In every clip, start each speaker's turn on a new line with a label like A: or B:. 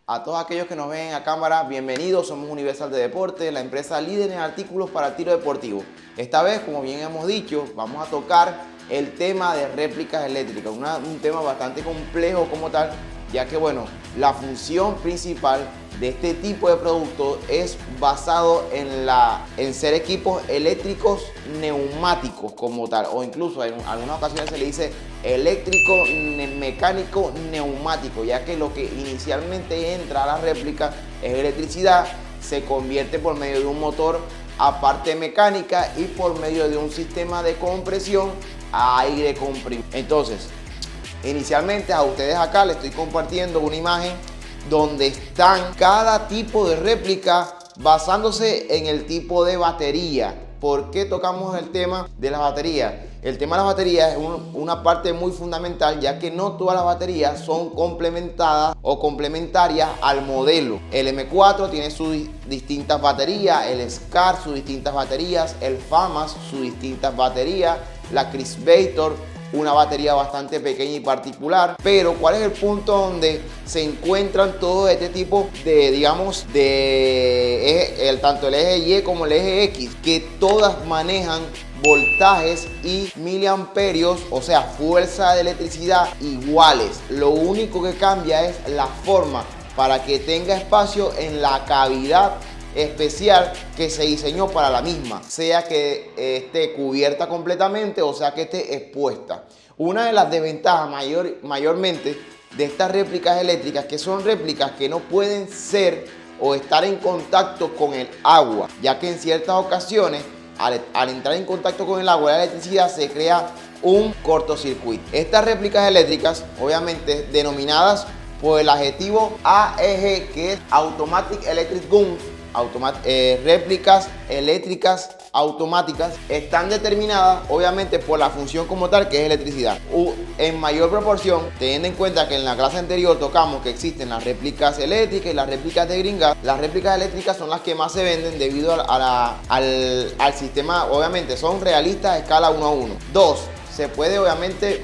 A: A todos aquellos que nos ven a cámara, bienvenidos. Somos Universal de Deportes, la empresa líder en artículos para el tiro deportivo. Esta vez, como bien hemos dicho, vamos a tocar el tema de réplicas eléctricas, un tema bastante complejo como tal, ya que bueno, la función principal de este tipo de producto es basado en ser equipos eléctricos neumáticos como tal, o incluso en algunas ocasiones se le dice eléctrico mecánico neumático, ya que lo que inicialmente entra a la réplica es electricidad, se convierte por medio de un motor a parte mecánica y por medio de un sistema de compresión a aire comprimido. Entonces, inicialmente a ustedes acá les estoy compartiendo una imagen donde están cada tipo de réplica basándose en el tipo de batería. ¿Por qué tocamos el tema de las baterías? El tema de las baterías es una parte muy fundamental, ya que no todas las baterías son complementadas o complementarias al modelo. El M4 tiene sus distintas baterías, el SCAR sus distintas baterías, el FAMAS sus distintas baterías, la Crispator una batería bastante pequeña y particular. Pero ¿cuál es el punto donde se encuentran todo este tipo de, digamos, tanto el eje Y como el eje X, que todas manejan voltajes y miliamperios, o sea, fuerza de electricidad iguales? Lo único que cambia es la forma para que tenga espacio en la cavidad especial que se diseñó para la misma, sea que esté cubierta completamente o sea que esté expuesta. Una de las desventajas mayormente de estas réplicas eléctricas, que son réplicas que no pueden ser o estar en contacto con el agua, ya que en ciertas ocasiones al entrar en contacto con el agua y la electricidad se crea un cortocircuito. Estas réplicas eléctricas, obviamente denominadas por el adjetivo AEG, que es Automatic Electric Guns, réplicas eléctricas automáticas, están determinadas obviamente por la función como tal, que es electricidad. En mayor proporción, teniendo en cuenta que en la clase anterior tocamos que existen las réplicas eléctricas y las réplicas de green gas. Las réplicas eléctricas son las que más se venden debido al sistema. Obviamente son realistas a escala 1 a 1. 2. Se puede obviamente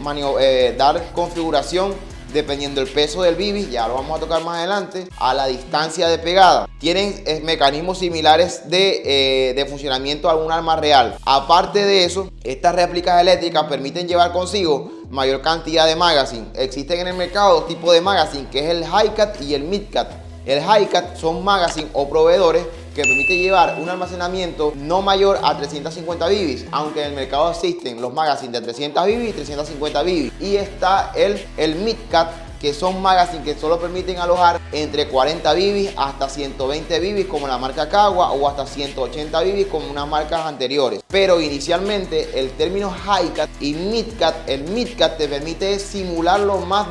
A: dar configuración dependiendo del peso del BIBI, ya lo vamos a tocar más adelante, a la distancia de pegada. Tienen mecanismos similares de funcionamiento a un arma real. Aparte de eso, estas réplicas eléctricas permiten llevar consigo mayor cantidad de magazine. Existen en el mercado dos tipos de magazine, que es el Hi-Cat y el Mid-Cat. El Hi-Cat son magazine o proveedores que permite llevar un almacenamiento no mayor a 350 bibis, aunque en el mercado existen los magazines de 300 bibis y 350 bibis. Y está el Mid-Cat, que son magazines que solo permiten alojar entre 40 bibis hasta 120 bibis como la marca Kawa, o hasta 180 bibis como unas marcas anteriores. Pero inicialmente el término Hi-Cat y Mid-Cat, el Mid-Cat te permite simular lo más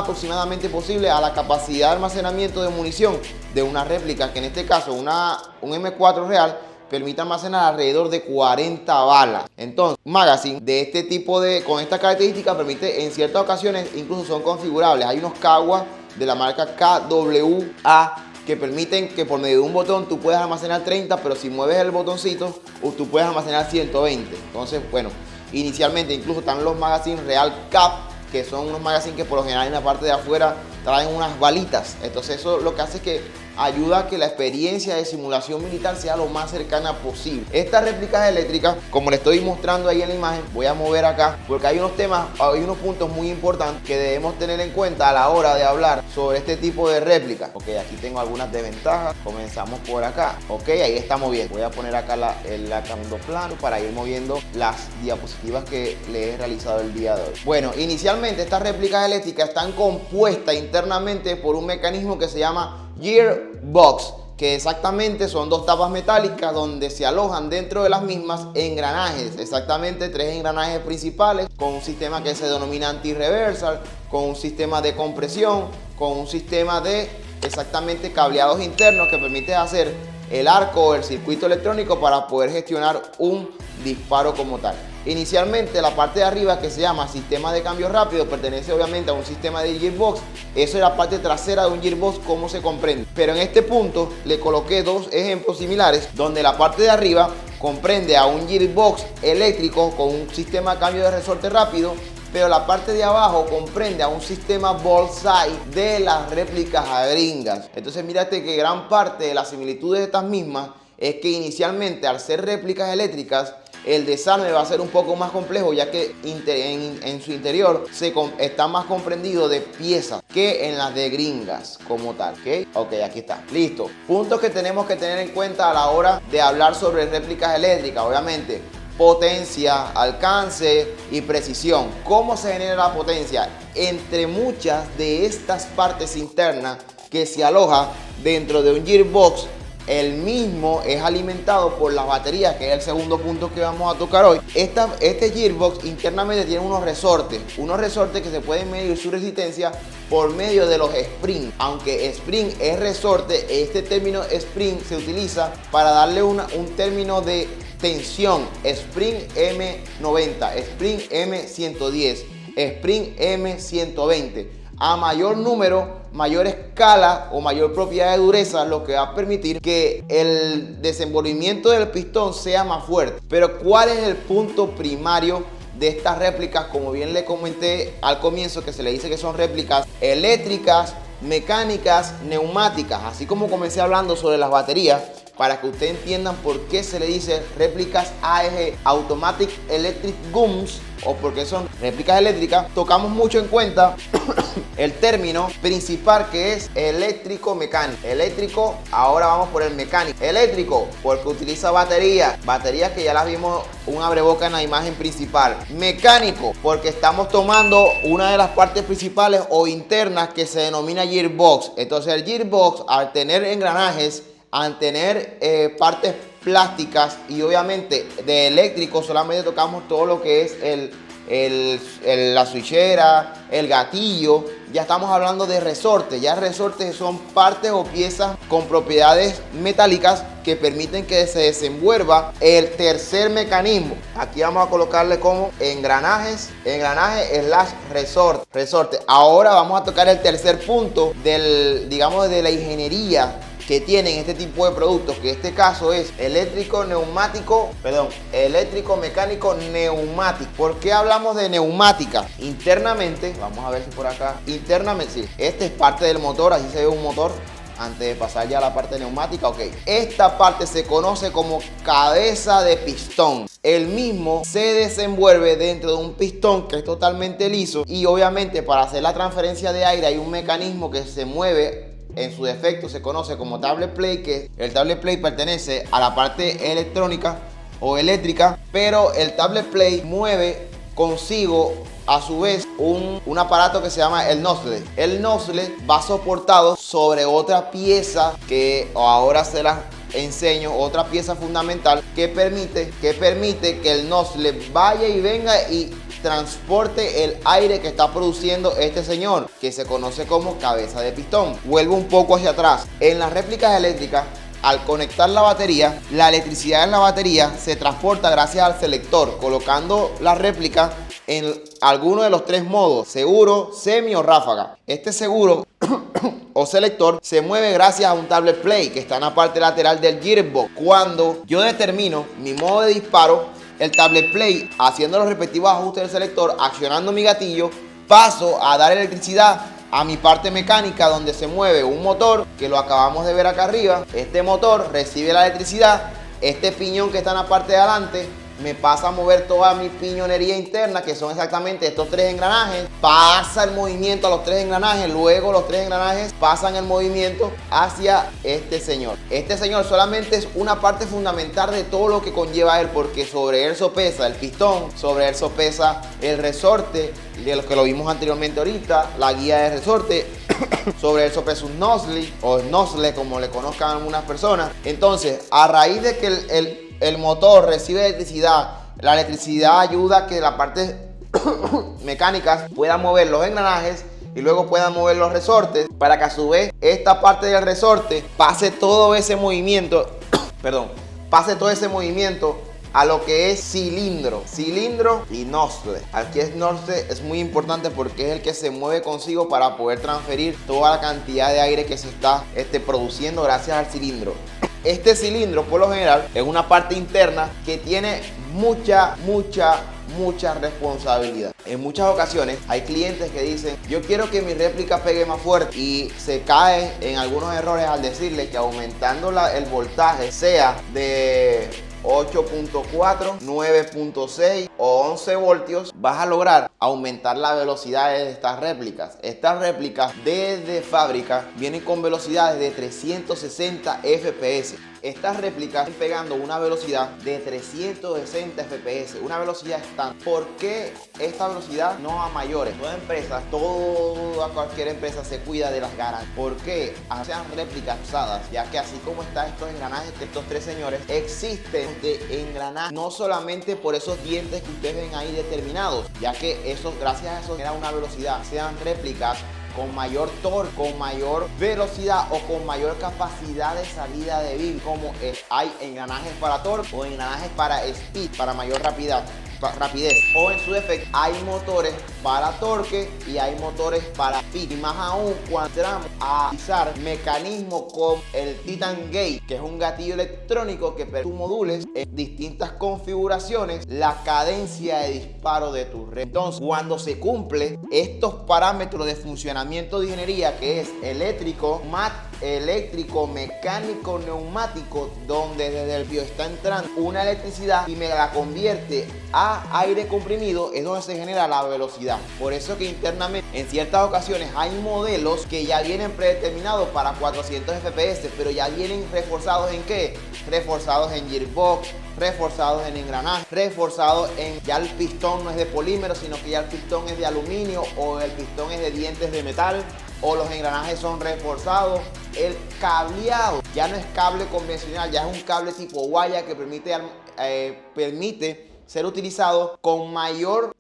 A: aproximadamente posible a la capacidad de almacenamiento de munición de una réplica, que en este caso un M4 real permite almacenar alrededor de 40 balas. Entonces, magazine de este tipo con esta característica permite en ciertas ocasiones, incluso son configurables. Hay unos Kawa de la marca KWA que permiten que por medio de un botón tú puedas almacenar 30, pero si mueves el botoncito tú puedes almacenar 120. Entonces, bueno, inicialmente incluso están los magazines Real Cap, que son unos magazines que por lo general en la parte de afuera traen unas balitas. Entonces eso lo que hace es que ayuda a que la experiencia de simulación militar sea lo más cercana posible. Estas réplicas eléctricas, como les estoy mostrando ahí en la imagen, voy a mover acá porque hay unos puntos muy importantes que debemos tener en cuenta a la hora de hablar sobre este tipo de réplicas. Ok, aquí tengo algunas desventajas. Comenzamos por acá. Ok, ahí estamos bien. Voy a poner acá el segundo plano para ir moviendo las diapositivas que le he realizado el día de hoy. Bueno, inicialmente estas réplicas eléctricas están compuestas internamente por un mecanismo que se llama Gearbox, que exactamente son dos tapas metálicas donde se alojan dentro de las mismas engranajes, exactamente 3 engranajes principales, con un sistema que se denomina anti-reversal, con un sistema de compresión, con un sistema de exactamente cableados internos que permite hacer el arco o el circuito electrónico para poder gestionar un disparo como tal. Inicialmente la parte de arriba, que se llama sistema de cambio rápido, pertenece obviamente a un sistema de gearbox. Eso es la parte trasera de un gearbox, como se comprende. Pero en este punto le coloqué dos ejemplos similares donde la parte de arriba comprende a un gearbox eléctrico con un sistema de cambio de resorte rápido, pero la parte de abajo comprende a un sistema Bullseye de las réplicas gringas. Entonces mírate que gran parte de las similitudes de estas mismas es que inicialmente, al ser réplicas eléctricas, el desarme va a ser un poco más complejo, ya que en su interior está más comprendido de piezas que en las de gringas como tal. Ok, aquí está, listo. Puntos que tenemos que tener en cuenta a la hora de hablar sobre réplicas eléctricas. Obviamente, potencia, alcance y precisión. ¿Cómo se genera la potencia? Entre muchas de estas partes internas que se aloja dentro de un gearbox, el mismo es alimentado por las baterías, que es el segundo punto que vamos a tocar hoy. Este gearbox internamente tiene unos resortes que se pueden medir su resistencia por medio de los springs. Aunque spring es resorte, este término spring se utiliza para darle un término de tensión. Spring M90, Spring M110, Spring M120. A mayor número, mayor escala o mayor propiedad de dureza, lo que va a permitir que el desenvolvimiento del pistón sea más fuerte. Pero ¿cuál es el punto primario de estas réplicas? Como bien le comenté al comienzo, que se le dice que son réplicas eléctricas, mecánicas, neumáticas. Así como comencé hablando sobre las baterías, para que ustedes entiendan por qué se le dice réplicas AEG, Automatic Electric Guns, o porque son réplicas eléctricas, tocamos mucho en cuenta el término principal, que es eléctrico mecánico. Eléctrico, ahora vamos por el mecánico. Eléctrico, porque utiliza baterías que ya las vimos un abreboca en la imagen principal. Mecánico, porque estamos tomando una de las partes principales o internas que se denomina gearbox. Entonces el gearbox, al tener engranajes, al tener partes plásticas, y obviamente de eléctrico solamente tocamos todo lo que es la switchera, el gatillo. Ya estamos hablando de resortes. Ya resortes son partes o piezas con propiedades metálicas que permiten que se desenvuelva el tercer mecanismo. Aquí vamos a colocarle como engranaje resorte. Ahora vamos a tocar el tercer punto digamos, de la ingeniería que tienen este tipo de productos, que en este caso es eléctrico mecánico neumático. ¿Por qué hablamos de neumática? Internamente, vamos a ver si por acá, internamente, sí, este es parte del motor, así se ve un motor. Antes de pasar ya a la parte neumática, ok. Esta parte se conoce como cabeza de pistón. El mismo se desenvuelve dentro de un pistón que es totalmente liso, y obviamente para hacer la transferencia de aire hay un mecanismo que se mueve. En su defecto se conoce como tablet plate, que el tablet plate pertenece a la parte electrónica o eléctrica, pero el tablet plate mueve consigo a su vez un aparato que se llama el nozzle. El nozzle va soportado sobre otra pieza que ahora se las enseño, otra pieza fundamental que permite que el nozzle vaya y venga y transporte el aire que está produciendo este señor, que se conoce como cabeza de pistón. Vuelvo un poco hacia atrás. En las réplicas eléctricas, al conectar la batería, la electricidad en la batería se transporta gracias al selector, colocando la réplica en alguno de los tres modos: seguro, semi o ráfaga. Este seguro o selector se mueve gracias a un tablet plate que está en la parte lateral del gearbox. Cuando yo determino mi modo de disparo, el tablet plate, haciendo los respectivos ajustes del selector, accionando mi gatillo, paso a dar electricidad a mi parte mecánica, donde se mueve un motor que lo acabamos de ver acá arriba. Este motor recibe la electricidad. Este piñón que está en la parte de adelante me pasa a mover toda mi piñonería interna, que son exactamente estos tres engranajes. Pasa el movimiento a los tres engranajes, luego los tres engranajes pasan el movimiento hacia este señor. Este señor solamente es una parte fundamental de todo lo que conlleva él, porque sobre él sopesa el pistón, sobre él sopesa el resorte, de los que lo vimos anteriormente ahorita, la guía de resorte. Sobre él sopesa un nozzle, o nozzle como le conozcan algunas personas. Entonces, a raíz de que el motor recibe electricidad, la electricidad ayuda a que la parte mecánica pueda mover los engranajes y luego puedan mover los resortes, para que a su vez esta parte del resorte pase todo ese movimiento a lo que es cilindro y nozzle. Aquí es nozzle, es muy importante porque es el que se mueve consigo para poder transferir toda la cantidad de aire que se está produciendo gracias al cilindro. Este cilindro por lo general es una parte interna que tiene mucha responsabilidad. En muchas ocasiones hay clientes que dicen: yo quiero que mi réplica pegue más fuerte, y se cae en algunos errores al decirle que aumentando el voltaje, sea de 8.4, 9.6 o 11 voltios, vas a lograr aumentar la velocidad de estas réplicas. Estas réplicas desde fábrica vienen con velocidades de 360 FPS. Estas réplicas están pegando una velocidad de 360 FPS, una velocidad estándar. ¿Por qué esta velocidad no a mayores? Toda empresa, cualquier empresa se cuida de las garantías. ¿Por qué hacen réplicas usadas? Ya que así como están estos engranajes de estos tres señores, existen de engranajes no solamente por esos dientes que ustedes ven ahí determinados, ya que eso, gracias a eso, genera una velocidad. Sean réplicas con mayor torque, con mayor velocidad o con mayor capacidad de salida de bibi, como hay engranajes para torque o engranajes para speed, para mayor rapidez, o en su defecto hay motores para torque y hay motores para speed. Y más aún cuando entramos a utilizar mecanismos como el Titan Gate, que es un gatillo electrónico que permite que tú modules en distintas configuraciones la cadencia de disparo de tu red. Entonces, cuando se cumple estos parámetros de funcionamiento de ingeniería, que es eléctrico, mecánico, neumático, donde desde el BIOS está entrando una electricidad y me la convierte a aire comprimido, es donde se genera la velocidad. Por eso que internamente en ciertas ocasiones hay modelos que ya vienen predeterminados para 400 FPS, pero ya vienen reforzados ¿en qué? Reforzados en gearbox, reforzados en engranaje, reforzados en ya el pistón no es de polímero, sino que ya el pistón es de aluminio o el pistón es de dientes de metal, o los engranajes son reforzados. El cableado ya no es cable convencional, ya es un cable tipo wire que permite ser utilizado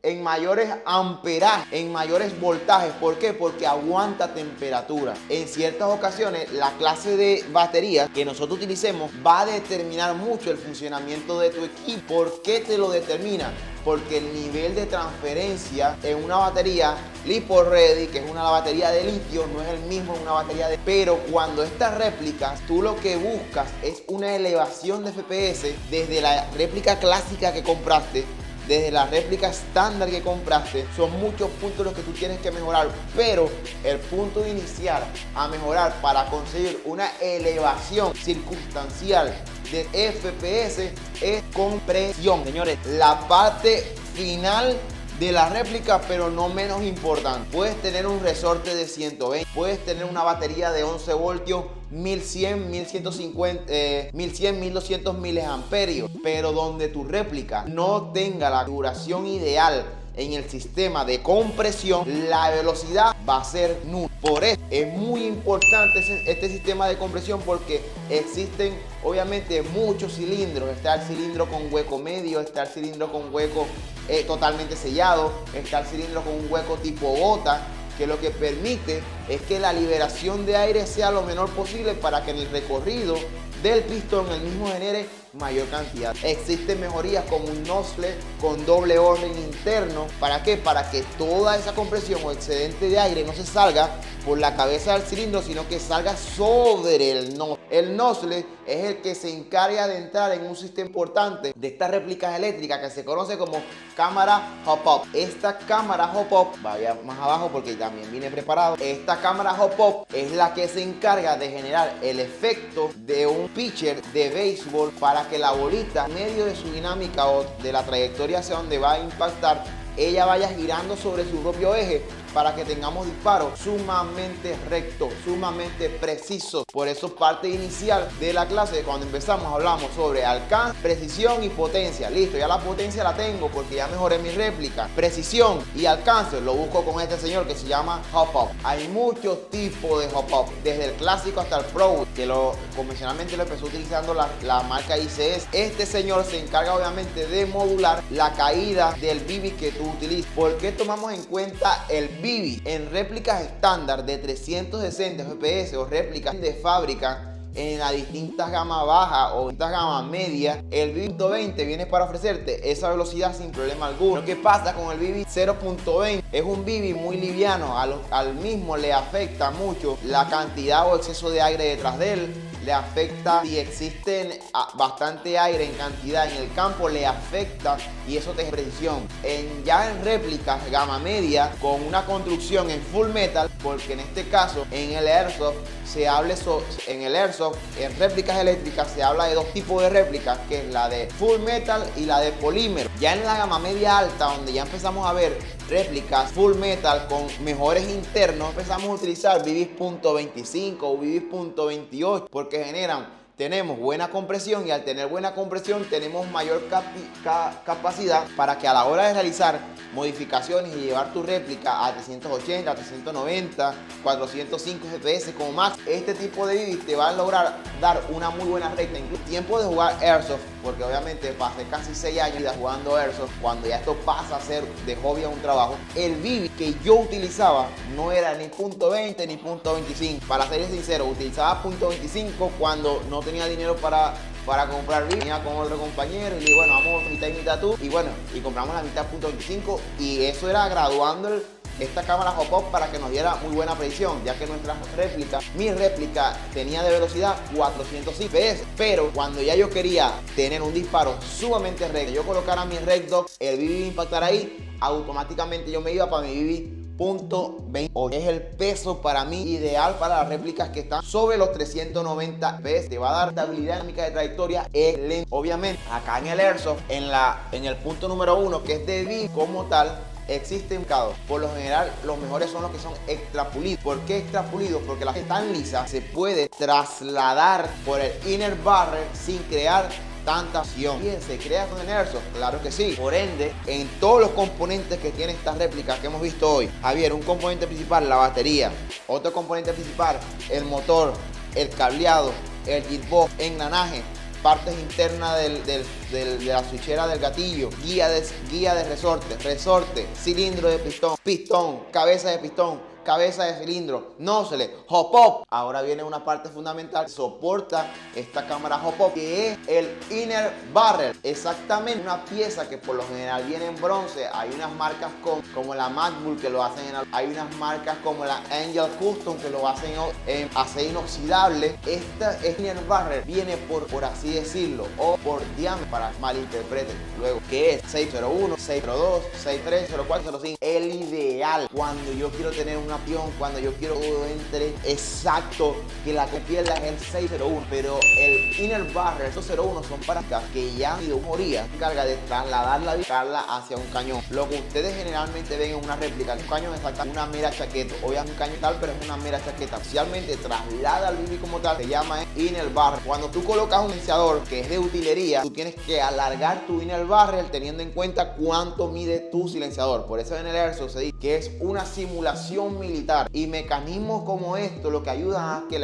A: en mayores amperajes, en mayores voltajes. ¿Por qué? Porque aguanta temperatura. En ciertas ocasiones, la clase de batería que nosotros utilicemos va a determinar mucho el funcionamiento de tu equipo. ¿Por qué te lo determina? Porque el nivel de transferencia en una batería LiPo-Ready, que es una batería de litio, no es el mismo en una batería de... Pero cuando estas réplicas, tú lo que buscas es una elevación de FPS desde la réplica clásica que compraste, desde la réplica estándar que compraste. Son muchos puntos los que tú tienes que mejorar, pero el punto de iniciar a mejorar para conseguir una elevación circunstancial de FPS es compresión. Señores, la parte final de la réplica, pero no menos importante, puedes tener un resorte de 120, puedes tener una batería de 11 voltios, 1100, 1150, 1100, 1200 miliamperios, pero donde tu réplica no tenga la duración ideal en el sistema de compresión, la velocidad va a ser nula. Por eso es muy importante este sistema de compresión, porque existen obviamente muchos cilindros. Está el cilindro con hueco medio, está el cilindro con hueco totalmente sellado, está el cilindro con un hueco tipo gota, que lo que permite es que la liberación de aire sea lo menor posible para que en el recorrido del pistón el mismo genere mayor cantidad. Existen mejorías como un nozzle con doble orden interno. ¿Para qué? Para que toda esa compresión o excedente de aire no se salga por la cabeza del cilindro, sino que salga sobre el nozzle. El nozzle es el que se encarga de entrar en un sistema importante de estas réplicas eléctricas que se conoce como cámara hop-up. Esta cámara hop-up, vaya más abajo porque también viene preparado. Esta cámara hop-up es la que se encarga de generar el efecto de un pitcher de béisbol para que la bolita, en medio de su dinámica o de la trayectoria hacia donde va a impactar, ella vaya girando sobre su propio eje, para que tengamos disparos sumamente rectos, sumamente precisos. Por eso parte inicial de la clase, cuando empezamos hablamos sobre alcance, precisión y potencia. Listo, ya la potencia la tengo porque ya mejoré mi réplica. Precisión y alcance lo busco con este señor que se llama hop-up. Hay muchos tipos de hop-up, desde el clásico hasta el pro, que convencionalmente lo empezó utilizando la marca ICS. Este señor se encarga obviamente de modular la caída del bibi que tú utilizas. ¿Por qué tomamos en cuenta el bibi? En réplicas estándar de 360 FPS o réplicas de fábrica en las distintas gamas bajas o distintas gamas medias, el bibi 120 viene para ofrecerte esa velocidad sin problema alguno. Lo que pasa con el bibi 0.20 es un bibi muy liviano, al mismo le afecta mucho la cantidad o exceso de aire detrás de él, le afecta si existen bastante aire en cantidad en el campo, le afecta y eso te precisión. Ya en réplicas gama media con una construcción en full metal, porque en este caso en el Airsoft en réplicas eléctricas se habla de dos tipos de réplicas, que es la de full metal y la de polímero. Ya en la gama media alta, donde ya empezamos a ver réplicas full metal con mejores internos, empezamos a utilizar BBs .25 o BBs .28 porque tenemos buena compresión, y al tener buena compresión tenemos mayor capacidad para que a la hora de realizar modificaciones y llevar tu réplica a 380, 390, 405 FPS como max, este tipo de BB te va a lograr dar una muy buena recta. Incluso tiempo de jugar Airsoft, porque obviamente pasé casi 6 años ya jugando Airsoft. Cuando ya esto pasa a ser de hobby a un trabajo, el BB que yo utilizaba no era ni .20 ni .25. Para ser sincero, utilizaba .25 cuando no tenía dinero para comprar BB. Venía con otro compañero y le dije, bueno, vamos mitad y mitad tú. Y bueno, y compramos la mitad .25, y eso era graduando esta cámara Hop-Up para que nos diera muy buena precisión, ya que mi réplica tenía de velocidad 405 FPS, pero cuando ya yo quería tener un disparo sumamente recto, yo colocara mi Red Dot, el BB impactar ahí, automáticamente yo me iba para mi BB .20. Es el peso para mí ideal para las réplicas que están sobre los 390 FPS. Te va a dar estabilidad dinámica de trayectoria excelente. Obviamente, acá en el Airsoft, en el punto número 1, que es de BB como tal, existen mercados. Por lo general, los mejores son los que son extra pulidos. ¿Por qué extra pulidos? Porque la que están lisa se puede trasladar por el inner barrel sin crear tanta acción. Bien, ¿se crea con el Airsoft? Claro que sí. Por ende, en todos los componentes que tiene esta réplica que hemos visto hoy, Javier, un componente principal, la batería. Otro componente principal, el motor, el cableado, el gearbox, engranaje, partes internas de la switchera del gatillo, guía de resorte, cilindro de pistón, cabeza de pistón, cabeza de cilindro, nozzle, Hop-Up. Ahora viene una parte fundamental, soporta esta cámara Hop-Up, que es el inner barrel. Exactamente, una pieza que por lo general viene en bronce. Hay unas marcas como la MacBull que lo hacen hay unas marcas como la Angel Custom que lo hacen en acero inoxidable. Esta inner barrel viene por así decirlo, o por diámetro, para malinterpreten luego, que es 601, 602, 63, 04, 05. El ideal cuando yo quiero tener una cuando yo quiero entre exacto, que la que pierda es el 601, pero el inner barrel, esos 01 son para que ya moría, carga de trasladarla hacia un cañón. Lo que ustedes generalmente ven en una réplica, un cañón es una mera chaqueta, obviamente un cañón tal, pero es una mera chaqueta. Oficialmente traslada al BB como tal, se llama inner barrel. Cuando tú colocas un silenciador que es de utilería, tú tienes que alargar tu inner barrel teniendo en cuenta cuánto mide tu silenciador. Por eso en el Airsoft se dice que es una simulación militar, y mecanismos como esto lo que ayudan a que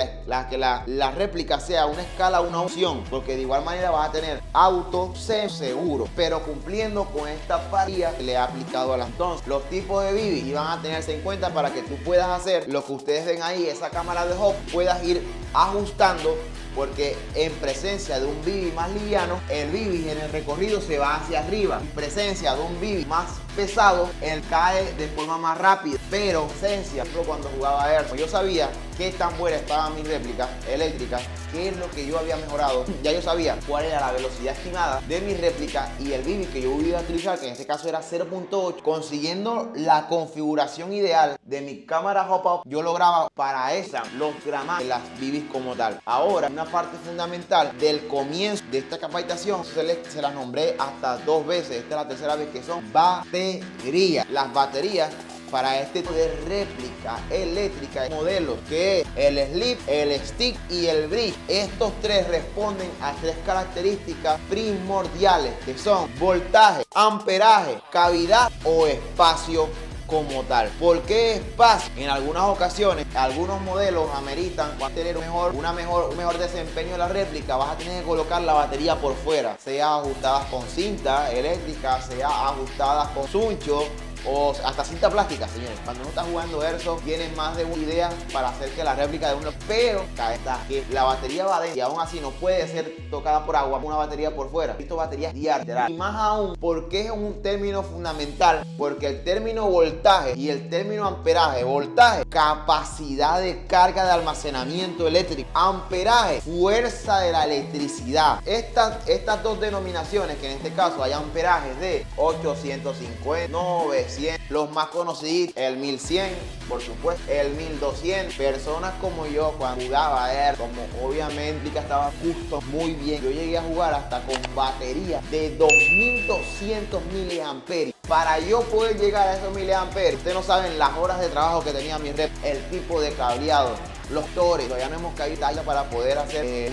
A: la réplica sea una escala, una opción, porque de igual manera vas a tener auto seguro, pero cumpliendo con esta parilla que le ha aplicado a las. Entonces, los tipos de BB van a tenerse en cuenta para que tú puedas hacer lo que ustedes ven ahí, esa cámara de Hop, puedas ir ajustando, porque en presencia de un BB más liviano, el BB en el recorrido se va hacia arriba. En presencia de un BB más pesado, él cae de forma más rápida. Pero esencia, cuando jugaba Airsoft, yo sabía qué tan buena estaba mi réplica eléctrica, qué es lo que yo había mejorado. Ya yo sabía cuál era la velocidad estimada de mi réplica y el BB que yo iba a utilizar, que en este caso era 0.8. Consiguiendo la configuración ideal de mi cámara Hop-Up, yo lograba para esa los gramajes de las BBs como tal. Ahora, una parte fundamental del comienzo de esta capacitación se las nombré hasta 2 veces. Esta es la 3ª vez, que son baterías. Las baterías para este tipo de réplica eléctrica modelo, que es el slip, el stick y el bridge. Estos 3 responden a 3 características primordiales, que son voltaje, amperaje, cavidad o espacio como tal. ¿Por qué espacio? En algunas ocasiones, algunos modelos ameritan tener un mejor desempeño de la réplica. Vas a tener que colocar la batería por fuera, sea ajustadas con cinta eléctrica, sea ajustadas con suncho, o hasta cinta plástica, señores. Cuando uno está jugando Airsoft, tienen más de una idea para hacer que la réplica de uno, pero está que la batería va adentro y aún así no puede ser tocada por agua, una batería por fuera. Esto baterías diáritas. Y más aún, porque es un término fundamental, porque el término voltaje y el término amperaje, voltaje, capacidad de carga de almacenamiento eléctrico, amperaje, fuerza de la electricidad. Estas dos denominaciones, que en este caso hay amperajes de 850, 900, los más conocidos, el 1100, por supuesto, el 1200. Personas como yo, cuando jugaba como obviamente que estaba justo muy bien, yo llegué a jugar hasta con batería de 2200 miliamperios. Para yo poder llegar a esos miliamperios, ustedes no saben las horas de trabajo que tenía mi rep, el tipo de cableado, los tores. Todavía no hemos caído para poder hacer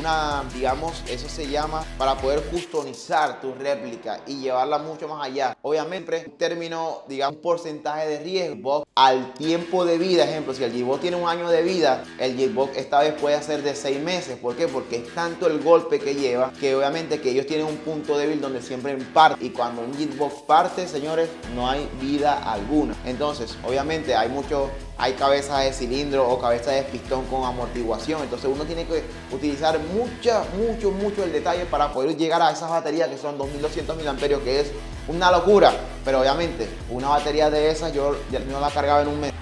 A: digamos, eso se llama, para poder customizar tu réplica y llevarla mucho más allá. Obviamente, un término, digamos, un porcentaje de riesgo al tiempo de vida. Ejemplo, si el Gearbox tiene un año de vida, el Gearbox esta vez puede ser de 6 meses. ¿Por qué? Porque es tanto el golpe que lleva, que obviamente que ellos tienen un punto débil donde siempre parte. Y cuando un Gearbox parte, señores, no hay vida alguna. Entonces, obviamente, hay cabezas de cilindro o cabezas de pistón con amortiguación. Entonces uno tiene que utilizar mucho el detalle para poder llegar a esas baterías que son 2200 miliamperios, que es una locura. Pero obviamente una batería de esas yo no la cargaba en un mes,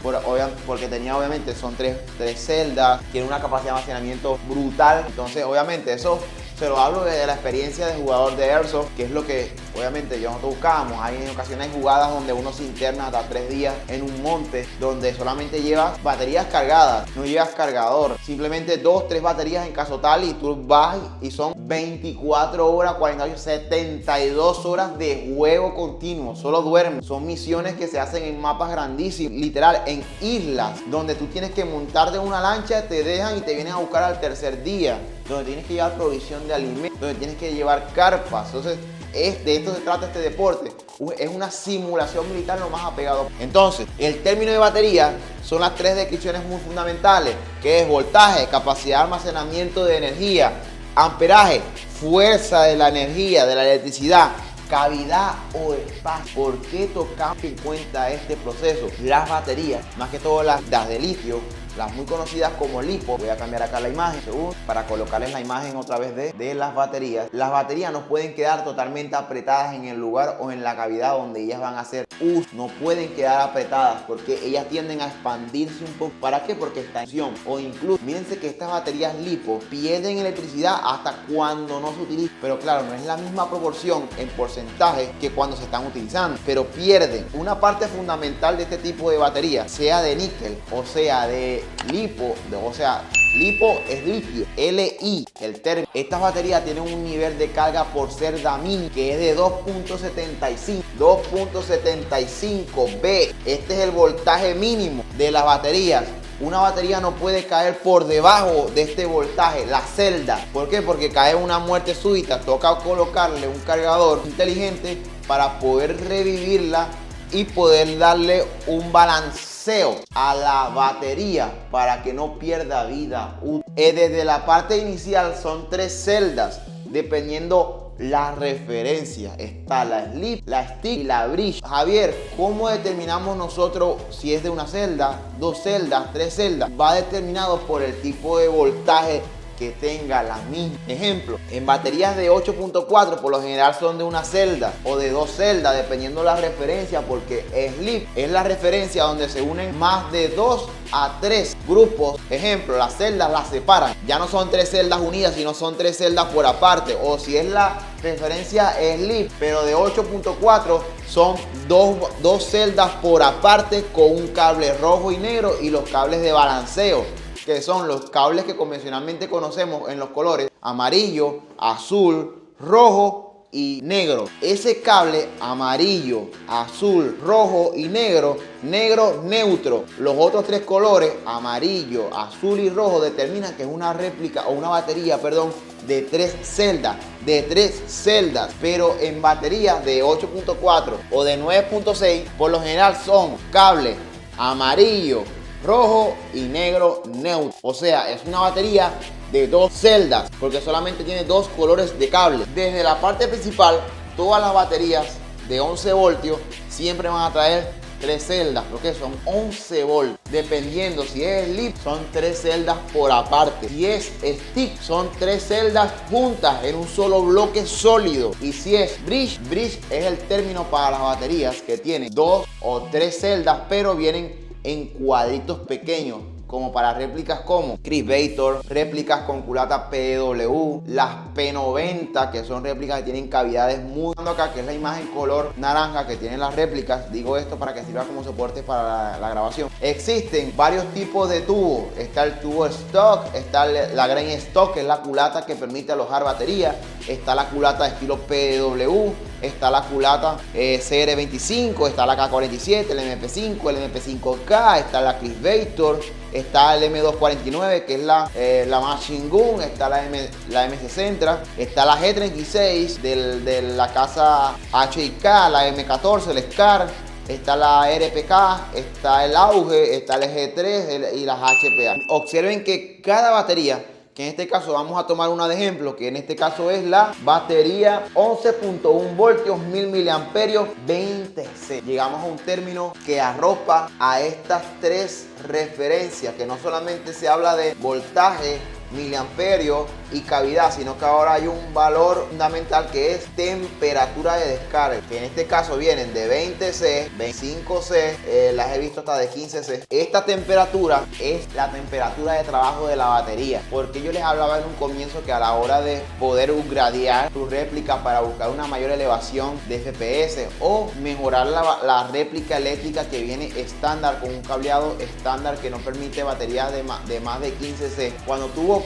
A: porque tenía, obviamente, son tres celdas, tiene una capacidad de almacenamiento brutal. Entonces obviamente eso se lo hablo de la experiencia de jugador de Airsoft, que es lo que obviamente nosotros buscábamos. Hay en ocasiones jugadas donde uno se interna hasta 3 días en un monte, donde solamente llevas baterías cargadas, no llevas cargador, simplemente 2, 3 baterías en caso tal, y tú vas y son 24 horas, 48, 72 horas de juego continuo, solo duermes. Son misiones que se hacen en mapas grandísimos, literal, en islas, donde tú tienes que montarte en una lancha, te dejan y te vienen a buscar al tercer día, donde tienes que llevar provisión de alimentos, donde tienes que llevar carpas. Entonces, de esto se trata este deporte. Es una simulación militar lo más apegado. Entonces, el término de batería son las 3 descripciones muy fundamentales, que es voltaje, capacidad de almacenamiento de energía, amperaje, fuerza de la energía, de la electricidad, cavidad o espacio. ¿Por qué tocamos en cuenta este proceso? Las baterías, más que todo las de litio, las muy conocidas como LiPo. Voy a cambiar acá la imagen para colocarles la imagen otra vez de las baterías. Las baterías no pueden quedar totalmente apretadas en el lugar o en la cavidad donde ellas van a hacer uso. No pueden quedar apretadas porque ellas tienden a expandirse un poco. ¿Para qué? Porque está en tensión. O incluso, mírense que estas baterías LiPo pierden electricidad hasta cuando no se utilizan. Pero claro, no es la misma proporción en porcentaje que cuando se están utilizando, pero pierden. Una parte fundamental de este tipo de batería, sea de níquel o sea de LiPo, o sea, LiPo es litio, Li, el término. Estas baterías tienen un nivel de carga por celda mínimo que es de 2.75 B. Este es el voltaje mínimo de las baterías. Una batería no puede caer por debajo de este voltaje, la celda. ¿Por qué? Porque cae una muerte súbita. Toca colocarle un cargador inteligente para poder revivirla y poder darle un balanceo a la batería para que no pierda vida útil. Desde la parte inicial son 3 celdas, dependiendo la referencia. Está la slip, la stick y la bridge. Javier, ¿cómo determinamos nosotros si es de una celda, 2 celdas, 3 celdas? Va determinado por el tipo de voltaje que tenga la misma. Ejemplo, en baterías de 8.4 por lo general son de una celda o de 2 celdas, dependiendo la referencia, porque slip es la referencia donde se unen más de 2 a 3 grupos. Ejemplo, las celdas las separan, ya no son 3 celdas unidas, sino son 3 celdas por aparte. O si es la referencia slip, pero de 8.4, son dos celdas por aparte con un cable rojo y negro y los cables de balanceo, que son los cables que convencionalmente conocemos en los colores amarillo, azul, rojo y negro. Ese cable amarillo, azul, rojo y negro, negro neutro, los otros 3 colores, amarillo, azul y rojo, determinan que es una réplica o una batería, perdón, de 3 celdas. Pero en baterías de 8.4 o de 9.6, por lo general son cable amarillo, rojo y negro neutro. O sea, es una batería de 2 celdas porque solamente tiene 2 colores de cable. Desde la parte principal, todas las baterías de 11 voltios siempre van a traer 3 celdas, lo que son 11 volts. Dependiendo si es slip, son 3 celdas por aparte. Si es stick, son 3 celdas juntas en un solo bloque sólido. Y si es bridge, bridge es el término para las baterías que tienen 2 o 3 celdas, pero vienen en cuadritos pequeños, como para réplicas como Chris Vector, réplicas con culata PW, las P90, que son réplicas que tienen cavidades muy... Acá, que es la imagen color naranja que tienen las réplicas, digo esto para que sirva como soporte para la grabación. Existen varios tipos de tubos, está el tubo stock, está la grain stock, que es la culata que permite alojar baterías, está la culata de estilo PW, está la culata CR25, está la K47, el MP5, el MP5K, está la Chris Vector, está el M249, que es la Machine Gun, está la M60, está la G36 de la casa HIK, la M14, el SCAR, está la RPK, está el Auge, está el G3 y las HPA. Observen que cada batería, que en este caso vamos a tomar una de ejemplo, que en este caso es la batería 11.1 voltios, 1000 miliamperios, 20C. Llegamos a un término que arropa a estas 3 referencias, que no solamente se habla de voltaje, miliamperios y cavidad, sino que ahora hay un valor fundamental que es temperatura de descarga, que en este caso vienen de 20C, 25C, las he visto hasta de 15C. Esta temperatura es la temperatura de trabajo de la batería, porque yo les hablaba en un comienzo que a la hora de poder upgradear tu réplica para buscar una mayor elevación de FPS o mejorar la réplica eléctrica que viene estándar con un cableado estándar que no permite baterías de más de 15C, cuando tú buscas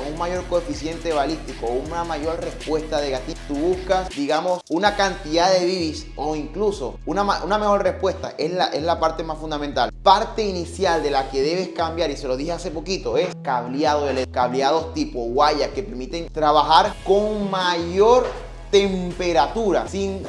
A: un mayor coeficiente balístico, una mayor respuesta de gatillo, tú buscas, digamos, una cantidad de bibis o incluso una mejor respuesta, es la parte más fundamental. Parte inicial de la que debes cambiar, y se lo dije hace poquito, es cableados tipo guaya que permiten trabajar con mayor temperatura sin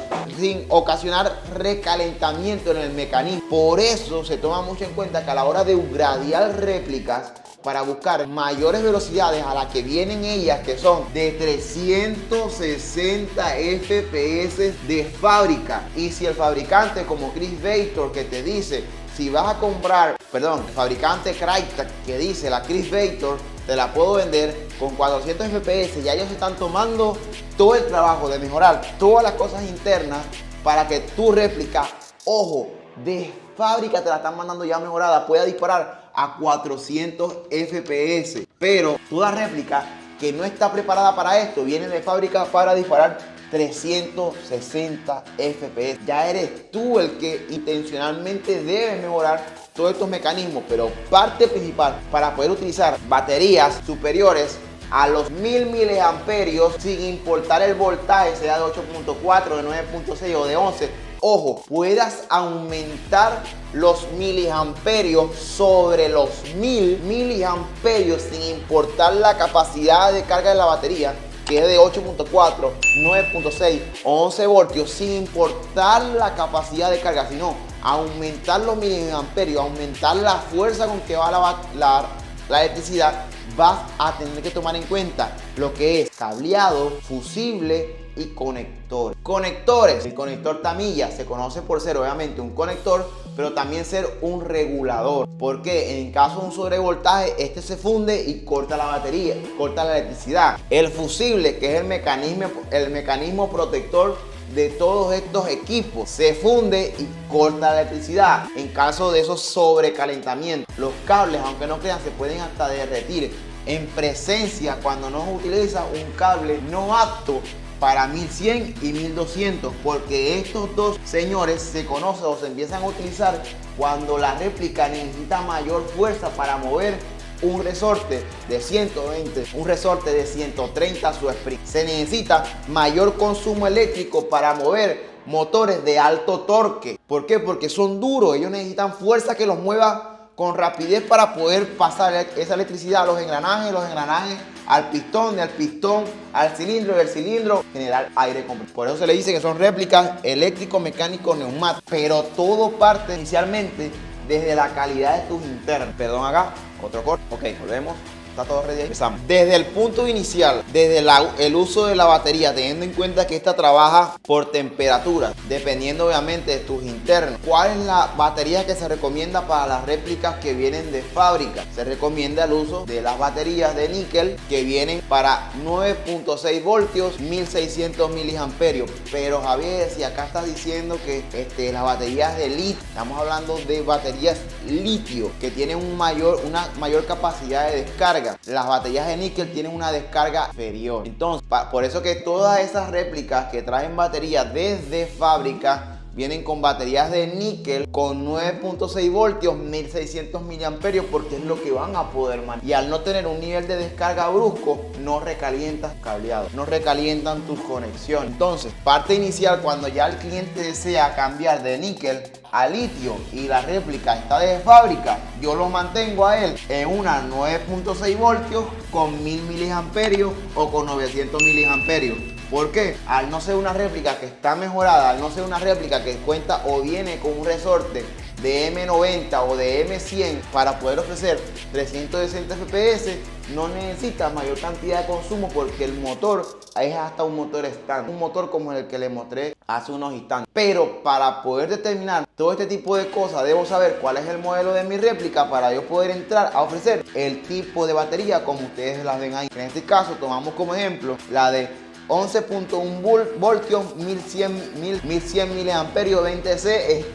A: ocasionar recalentamiento en el mecanismo. Por eso se toma mucho en cuenta que a la hora de upgradear réplicas para buscar mayores velocidades a las que vienen ellas, que son de 360 FPS de fábrica, y si el fabricante como Chris Vector que te dice, si vas a comprar, perdón, el fabricante Crytek que dice la Chris Vector te la puedo vender con 400 FPS, ya ellos están tomando todo el trabajo de mejorar todas las cosas internas para que tu réplica, ojo, de fábrica te la están mandando ya mejorada, pueda disparar a 400 FPS. Pero toda réplica que no está preparada para esto viene de fábrica para disparar 360 FPS. Ya eres tú el que intencionalmente debe mejorar todos estos mecanismos, pero parte principal para poder utilizar baterías superiores a los 1000 miliamperios sin importar el voltaje, sea de 8.4, de 9.6 o de 11, ojo, puedas aumentar los miliamperios sobre los 1000 miliamperios sin importar la capacidad de carga de la batería, que es de 8.4, 9.6 o 11 voltios, sin importar la capacidad de carga, sino aumentar los miliamperios, aumentar la fuerza con que va la electricidad. Vas a tener que tomar en cuenta lo que es cableado, fusible y conectores. Conectores, el conector tamilla se conoce por ser obviamente un conector, pero también ser un regulador, porque en caso de un sobrevoltaje este se funde y corta la batería, corta la electricidad. El fusible, que es el mecanismo protector de todos estos equipos, se funde y corta la electricidad en caso de esos sobrecalentamientos. Los cables, aunque no crean, se pueden hasta derretir en presencia cuando no se utiliza un cable no apto para 1100 y 1200, porque estos dos señores se conocen o se empiezan a utilizar cuando la réplica necesita mayor fuerza para mover un resorte de 120, un resorte de 130 su sprint. Se necesita mayor consumo eléctrico para mover motores de alto torque. ¿Por qué? Porque son duros, ellos necesitan fuerza que los mueva con rapidez para poder pasar esa electricidad a los engranajes al pistón, del pistón al cilindro, del cilindro generar aire comprimido. Por eso se le dice que son réplicas eléctrico, mecánico, neumático, pero todo parte inicialmente desde la calidad de tus internos. Perdón, acá, otro corte. Ok, volvemos. está todo ready, empezamos. Desde el punto inicial, desde el uso de la batería, teniendo en cuenta que esta trabaja por temperatura, dependiendo obviamente de tus internos. ¿Cuál es la batería que se recomienda para las réplicas que vienen de fábrica? Se recomienda el uso de las baterías de níquel que vienen para 9.6 voltios, 1600 miliamperios. Pero Javier, si acá estás diciendo que las baterías de litio, estamos hablando de baterías litio que tienen una mayor capacidad de descarga. Las baterías de níquel tienen una descarga inferior. Entonces, por eso que todas esas réplicas que traen baterías desde fábrica vienen con baterías de níquel con 9.6 voltios, 1600 miliamperios, porque es lo que van a poder manejar. Y al no tener un nivel de descarga brusco, no recalientas cableado, no recalientan tus conexiones. Entonces, parte inicial, cuando ya el cliente desea cambiar de níquel a litio y la réplica está de fábrica, yo lo mantengo a él en una 9.6 voltios con 1000 miliamperios o con 900 miliamperios. ¿Por qué? Al no ser una réplica que está mejorada, al no ser una réplica que cuenta o viene con un resorte de M90 o de M100 para poder ofrecer 360 FPS, no necesita mayor cantidad de consumo porque el motor es hasta un motor estándar, un motor como el que le mostré hace unos instantes. Pero para poder determinar todo este tipo de cosas, debo saber cuál es el modelo de mi réplica para yo poder entrar a ofrecer el tipo de batería como ustedes las ven ahí. En este caso tomamos como ejemplo la de 11.1 voltios, 1100 miliamperios, 20C,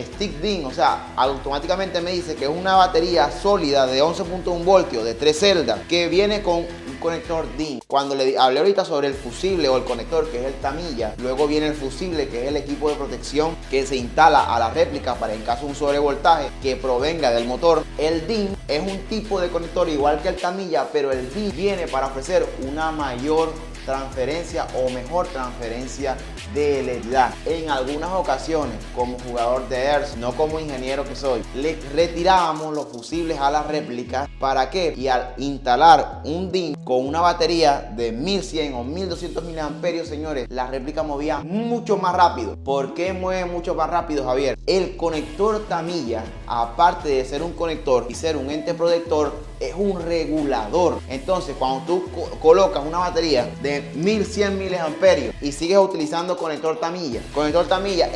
A: stick DIN, o sea, automáticamente me dice que es una batería sólida de 11.1 voltios de 3 celdas que viene con un conector DIN. Cuando le hablé ahorita sobre el fusible o el conector, que es el tamilla, luego viene el fusible, que es el equipo de protección que se instala a la réplica para en caso de un sobrevoltaje que provenga del motor. El DIN es un tipo de conector igual que el tamilla, pero el DIN viene para ofrecer una mayor transferencia o mejor transferencia de electricidad. En algunas ocasiones, como jugador de ERS, no como ingeniero que soy, le retirábamos los fusibles a las réplicas. ¿Para qué? Y al instalar un DIN con una batería de 1100 o 1200 miliamperios, señores, la réplica movía mucho más rápido. ¿Por qué mueve mucho más rápido, Javier? El conector tamilla, aparte de ser un conector y ser un ente protector, es un regulador. Entonces, cuando tú colocas una batería de 1100 miliamperios y sigues utilizando conector tamilla,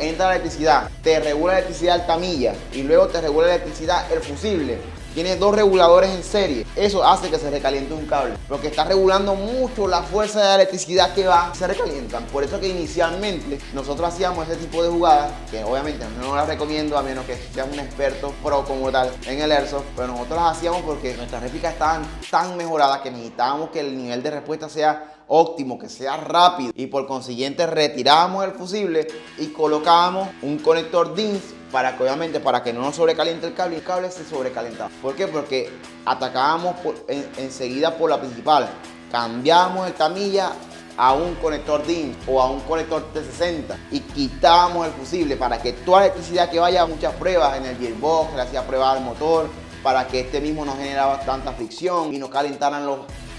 A: entra la electricidad, te regula la electricidad el tamilla y luego te regula la electricidad el fusible. Tienes dos reguladores en serie. Eso hace que se recaliente un cable, porque está regulando mucho la fuerza de la electricidad que va y se recalientan. Por eso que inicialmente nosotros hacíamos ese tipo de jugadas, que obviamente no las recomiendo a menos que seas un experto pro como tal en el Airsoft, pero nosotros las hacíamos porque nuestras réplicas estaban tan mejoradas que necesitábamos que el nivel de respuesta sea óptimo, que sea rápido, y por consiguiente retirábamos el fusible y colocábamos un conector DINS para que obviamente para que no nos sobrecaliente el cable se sobrecalentaba. ¿Por qué? Porque atacábamos enseguida por la principal, cambiábamos el tamilla a un conector DIN o a un conector T60 y quitábamos el fusible para que toda la electricidad que vaya a muchas pruebas en el gearbox, le hacía pruebas al motor, para que este mismo no generaba tanta fricción y no calentaran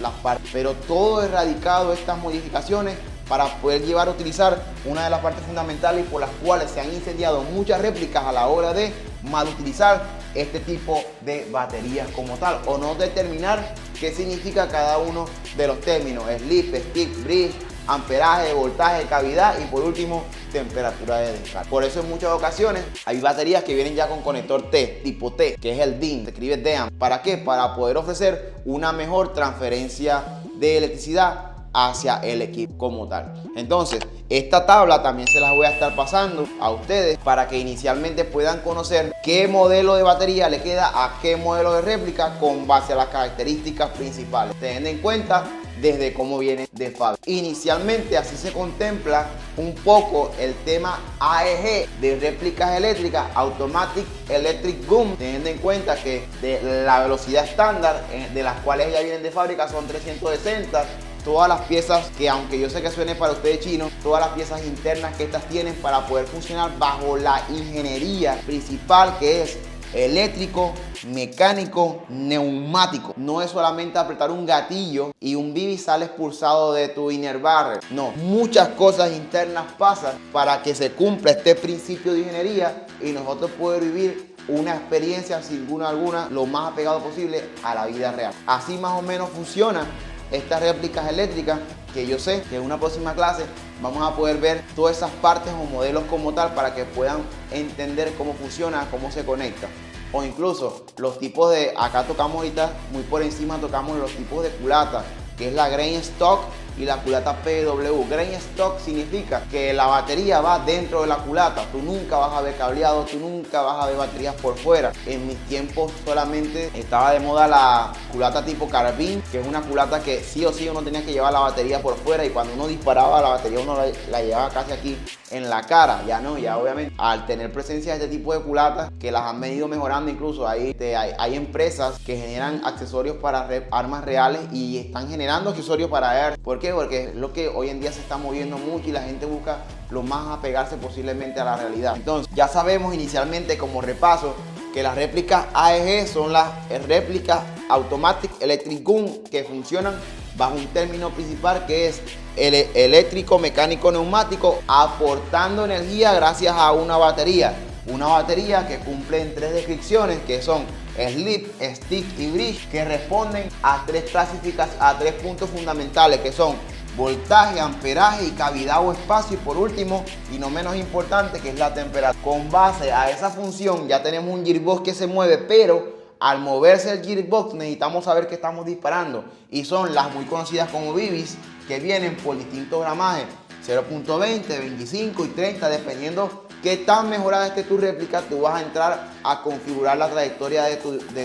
A: las partes. Pero todo erradicado estas modificaciones para poder llevar a utilizar una de las partes fundamentales por las cuales se han incendiado muchas réplicas a la hora de mal utilizar este tipo de baterías como tal, o no determinar qué significa cada uno de los términos: slip, stick, bridge, amperaje, voltaje, cavidad y por último temperatura de descarga. Por eso en muchas ocasiones hay baterías que vienen ya con conector T, tipo T, que es el DIN, se escribe DEAM. ¿Para qué? Para poder ofrecer una mejor transferencia de electricidad hacia el equipo como tal. Entonces, esta tabla también se las voy a estar pasando a ustedes para que inicialmente puedan conocer qué modelo de batería le queda a qué modelo de réplica con base a las características principales, teniendo en cuenta desde cómo viene de fábrica. Inicialmente así se contempla un poco el tema AEG de réplicas eléctricas, Automatic Electric Gun, teniendo en cuenta que de la velocidad estándar de las cuales ya vienen de fábrica son 360. Todas las piezas que, aunque yo sé que suene para ustedes chino, todas las piezas internas que estas tienen para poder funcionar bajo la ingeniería principal, que es eléctrico, mecánico, neumático. No es solamente apretar un gatillo y un BB sale expulsado de tu inner barrel. No, muchas cosas internas pasan para que se cumpla este principio de ingeniería y nosotros poder vivir una experiencia sin duda alguna lo más apegado posible a la vida real. Así más o menos funciona estas réplicas eléctricas, que yo sé que en una próxima clase vamos a poder ver todas esas partes o modelos como tal para que puedan entender cómo funciona, cómo se conecta. O incluso los tipos de, acá tocamos ahorita muy por encima, tocamos los tipos de culata, que es la Grain Stock y la culata PW. Grain Stock significa que la batería va dentro de la culata. Tú nunca vas a ver cableado, tú nunca vas a ver baterías por fuera. En mis tiempos solamente estaba de moda la culata tipo Carbine, que es una culata que sí o sí uno tenía que llevar la batería por fuera, y cuando uno disparaba la batería uno la llevaba casi aquí en la cara. Ya no, ya obviamente al tener presencia de este tipo de culatas que las han venido mejorando, incluso hay empresas que generan accesorios para armas reales y están generando accesorios para air. ¿Por qué? Porque es lo que hoy en día se está moviendo mucho y la gente busca lo más apegarse posiblemente a la realidad. Entonces ya sabemos inicialmente como repaso que las réplicas AEG son las réplicas Automatic Electric Gun, que funcionan bajo un término principal que es el eléctrico mecánico neumático, aportando energía gracias a una batería. Una batería que cumple en 3 descripciones, que son Slip, Stick y Bridge, que responden a 3 puntos fundamentales, que son voltaje, amperaje y cavidad o espacio, y por último y no menos importante, que es la temperatura. Con base a esa función ya tenemos un gearbox que se mueve, pero al moverse el gearbox necesitamos saber que estamos disparando, y son las muy conocidas como BBs, que vienen por distintos gramajes, 0.20, 25 y 30, dependiendo qué tan mejorada esté tu réplica. Tú vas a entrar a configurar la trayectoria de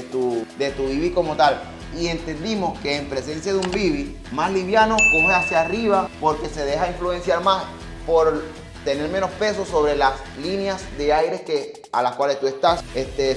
A: tu BB como tal. Y entendimos que en presencia de un BB más liviano coge hacia arriba porque se deja influenciar más por tener menos peso sobre las líneas de aire a las cuales tú estás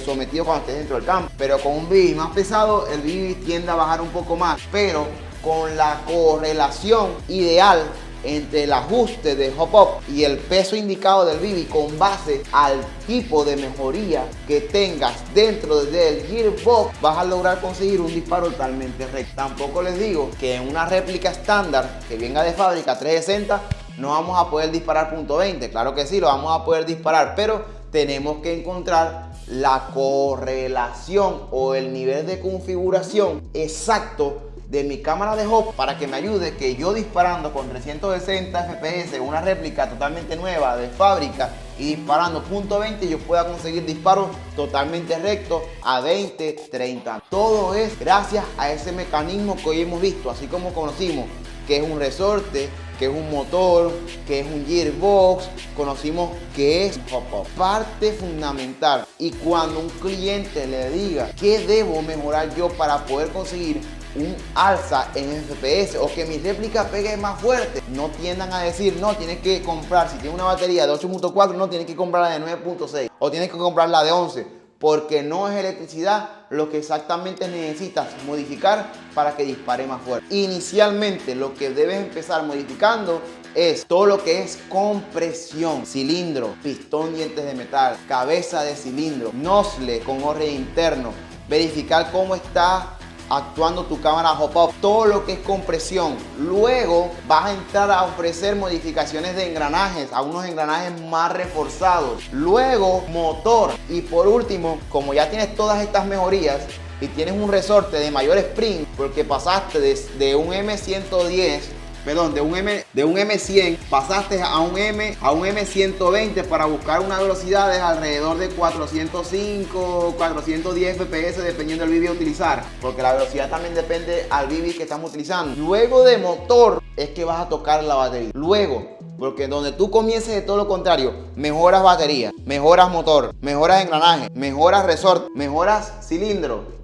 A: sometido cuando estés dentro del campo. Pero con un BB más pesado, el BB tiende a bajar un poco más, pero con la correlación ideal entre el ajuste de hop-up y el peso indicado del BB con base al tipo de mejoría que tengas dentro del gearbox, vas a lograr conseguir un disparo totalmente recto. Tampoco les digo que en una réplica estándar que venga de fábrica 360 no vamos a poder disparar .20. Claro que sí, lo vamos a poder disparar, pero tenemos que encontrar la correlación o el nivel de configuración exacto de mi cámara de hop para que me ayude, que yo disparando con 360 FPS una réplica totalmente nueva de fábrica y disparando .20 yo pueda conseguir disparos totalmente rectos a 20, 30. Todo es gracias a ese mecanismo que hoy hemos visto, así como conocimos que es un resorte, que es un motor, que es un gearbox, conocimos que es hop-up. Parte fundamental, y cuando un cliente le diga qué debo mejorar yo para poder conseguir un alza en FPS o que mi réplica pegue más fuerte, no tiendan a decir no, tienes que comprar, si tienes una batería de 8.4 no, tienes que comprarla de 9.6 o tienes que comprarla de 11, porque no es electricidad lo que exactamente necesitas modificar para que dispare más fuerte. Inicialmente lo que debes empezar modificando es todo lo que es compresión, cilindro, pistón, dientes de metal, cabeza de cilindro, nozzle con orre interno, verificar cómo está actuando tu cámara hop-up, todo lo que es compresión. Luego vas a entrar a ofrecer modificaciones de engranajes, a unos engranajes más reforzados. Luego motor, y por último, como ya tienes todas estas mejorías y tienes un resorte de mayor sprint porque pasaste de un M110, perdón, de un M100 pasaste a un M120 para buscar una velocidad de alrededor de 405, 410 FPS dependiendo del BB a utilizar, porque la velocidad también depende al BB que estamos utilizando. Luego de motor es que vas a tocar la batería. Luego, porque donde tú comiences de todo lo contrario, mejoras batería, mejoras motor, mejoras engranaje, mejoras resorte, mejoras cilindro,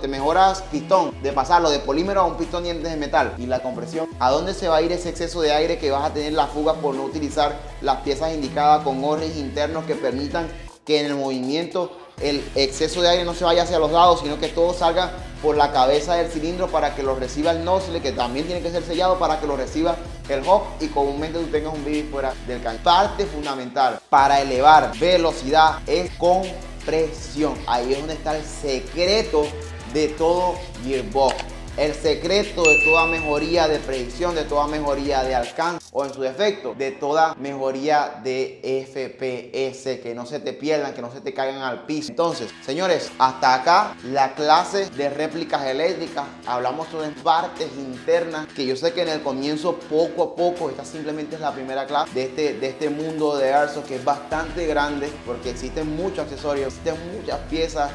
A: mejoras pistón, de pasarlo de polímero a un pistón dientes de metal. Y la compresión, ¿a dónde se va a ir ese exceso de aire que vas a tener la fuga por no utilizar las piezas indicadas con orres internos que permitan que en el movimiento el exceso de aire no se vaya hacia los lados, sino que todo salga por la cabeza del cilindro para que lo reciba el nozzle, que también tiene que ser sellado para que lo reciba el hop y comúnmente tú tengas un BB fuera del cañón? Parte fundamental para elevar velocidad es compresión. Ahí es donde está el secreto de todo gearbox. El secreto de toda mejoría de predicción, de toda mejoría de alcance o en su defecto de toda mejoría de FPS, que no se te pierdan, que no se te caigan al piso. Entonces, señores, hasta acá la clase de réplicas eléctricas. Hablamos sobre partes internas, que yo sé que en el comienzo poco a poco, esta simplemente es la primera clase de este mundo de Airsoft, que es bastante grande porque existen muchos accesorios, existen muchas piezas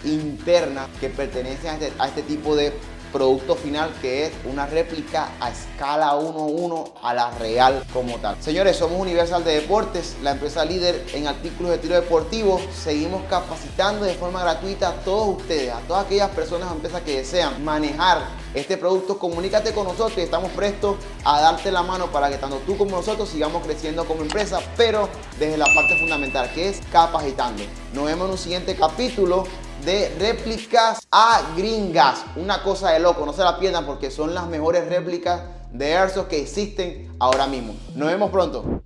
A: internas que pertenecen a este tipo de producto final, que es una réplica a escala 1:1 a la real como tal. Señores, somos Universal de Deportes, la empresa líder en artículos de tiro deportivo. Seguimos capacitando de forma gratuita a todos ustedes, a todas aquellas personas o empresas que desean manejar este producto. Comunícate con nosotros y estamos prestos a darte la mano para que tanto tú como nosotros sigamos creciendo como empresa, pero desde la parte fundamental, que es capacitando. Nos vemos en un siguiente capítulo de réplicas a gringas. Una cosa de loco, no se la pierdan porque son las mejores réplicas de Airsoft que existen ahora mismo. Nos vemos pronto.